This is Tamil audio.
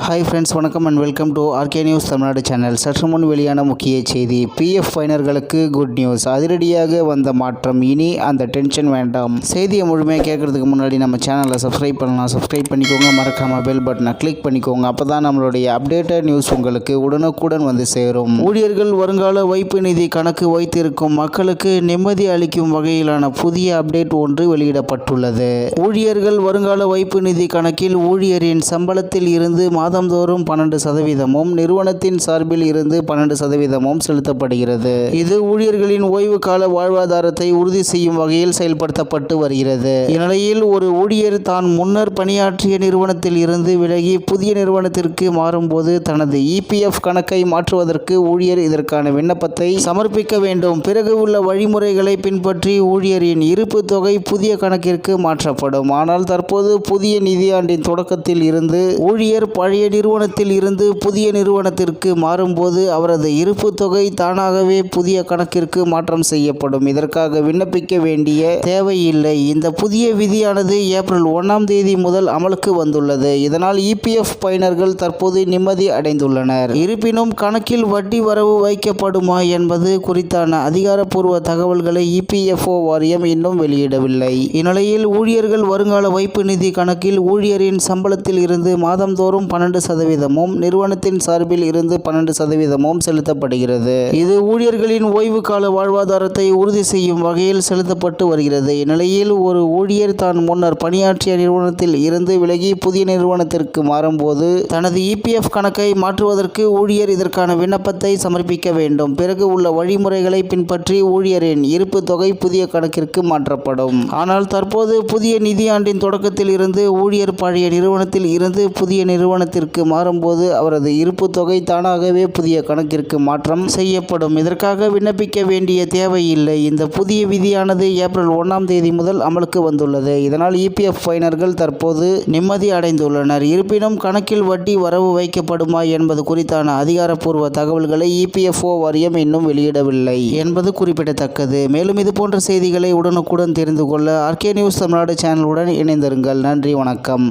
ஹாய் ஃப்ரெண்ட்ஸ், வணக்கம் and welcome to RK news Tamilnadu channel. சற்று முன் வெளியான முக்கிய செய்தி. பிஎஃப் பயனர்களுக்கு குட் நியூஸ். அதிரடியாக வந்த மாற்றம். இனி அந்த டென்ஷன் வேண்டாம். செய்தியை முழுமையாக கேட்கறதுக்கு முன்னாடி நம்ம சேனலை சப்ஸ்கிரைப் பண்ணலாம். சப்ஸ்கிரைப் பண்ணிக்கோங்க. மறக்காம பெல் பட்டனை கிளிக் பண்ணிக்கோங்க. அப்போ தான் நம்மளுடைய அப்டேட்டட் நியூஸ் உங்களுக்கு உடனுக்குடன் வந்து சேரும். ஊழியர்கள் வருங்கால வைப்பு நிதி கணக்கு வைத்திருக்கும் மக்களுக்கு நிம்மதி அளிக்கும் வகையிலான புதிய அப்டேட் ஒன்று வெளியிடப்பட்டுள்ளது. ஊழியர்கள் வருங்கால வைப்பு நிதி கணக்கில் ஊழியரின் சம்பளத்தில் இருந்து மாதந்தோறும் 12%, நிறுவனத்தின் சார்பில் இருந்து 12% செலுத்தப்படுகிறது. இது ஊழியர்களின் ஓய்வு கால வாழ்வாதாரத்தை உறுதி செய்யும் வகையில் செயல்படுத்தப்பட்டு வருகிறது. இந்நிலையில் ஒரு ஊழியர் தான் முன்னர் பணியாற்றிய நிறுவனத்தில் இருந்து விலகி புதிய நிறுவனத்திற்கு மாறும்போது தனது இபிஎஃப் கணக்கை மாற்றுவதற்கு ஊழியர் இதற்கான விண்ணப்பத்தை சமர்ப்பிக்க வேண்டும். பிறகு உள்ள வழிமுறைகளை பின்பற்றி ஊழியரின் இருப்பு தொகை புதிய கணக்கிற்கு மாற்றப்படும். ஆனால் தற்போது புதிய நிதியாண்டின் தொடக்கத்தில் இருந்து ஊழியர் பழைய நிறுவனத்தில் இருந்து புதிய நிறுவனத்திற்கு மாறும்போது அவரது இருப்பு தொகை தானாகவே புதிய கணக்கிற்கு மாற்றம் செய்யப்படும். இதற்காக விண்ணப்பிக்க வேண்டிய தேவையில்லை. இந்த புதிய விதியானது ஏப்ரல் 1 முதல் அமலுக்கு வந்துள்ளது. இதனால் இபிஎஃப் பயனர்கள் தற்போது நிம்மதி அடைந்துள்ளனர். இருப்பினும் கணக்கில் வட்டி வரவு வைக்கப்படுமா என்பது குறித்தான அதிகாரப்பூர்வ தகவல்களை இபிஎஃப்ஓ வாரியம் இன்னும் வெளியிடவில்லை. இந்நிலையில் ஊழியர்கள் வருங்கால வைப்பு நிதி கணக்கில் ஊழியரின் சம்பளத்தில் இருந்து மாதந்தோறும் 12%, நிறுவனத்தின் சார்பில் இருந்து 12% செலுத்தப்படுகிறது. இது ஊழியர்களின் ஓய்வு கால வாழ்வாதாரத்தை உறுதி செய்யும் வகையில் செலுத்தப்பட்டு வருகிறது. இந்நிலையில் ஒரு ஊழியர் தான் முன்னர் பணியாற்றிய நிறுவனத்தில் இருந்து விலகி புதிய நிறுவனத்திற்கு மாறும்போது தனது இபிஎஃப் கணக்கை மாற்றுவதற்கு ஊழியர் இதற்கான விண்ணப்பத்தை சமர்ப்பிக்க வேண்டும். பிறகு உள்ள வழிமுறைகளை பின்பற்றி ஊழியரின் இருப்பு தொகை புதிய கணக்கிற்கு மாற்றப்படும். ஆனால் தற்போது புதிய நிதியாண்டின் தொடக்கத்தில் இருந்து ஊழியர் பழைய நிறுவனத்தில் இருந்து புதிய நிறுவனத்திற்கு மாறும்போது அவரது இருப்பு தொகை தானாகவே புதிய கணக்கிற்கு மாற்றம் செய்யப்படும். இதற்காக விண்ணப்பிக்க வேண்டிய தேவையில்லை. இந்த புதிய விதியானது ஏப்ரல் 1 முதல் அமலுக்கு வந்துள்ளது. இதனால் இபிஎஃப் பயனர்கள் தற்போது நிம்மதி அடைந்துள்ளனர். இருப்பினும் கணக்கில் வட்டி வரவு வைக்கப்படுமா என்பது குறித்தான அதிகாரப்பூர்வ தகவல்களை இபிஎஃப்ஓ வாரியம் இன்னும் வெளியிடவில்லை என்பது குறிப்பிடத்தக்கது. மேலும் இது போன்ற செய்திகளை உடனுக்குடன் தெரிந்து கொள்ள ஆர்கே நியூஸ் தமிழ்நாடு சேனலுடன் இணைந்திருங்கள். நன்றி, வணக்கம்.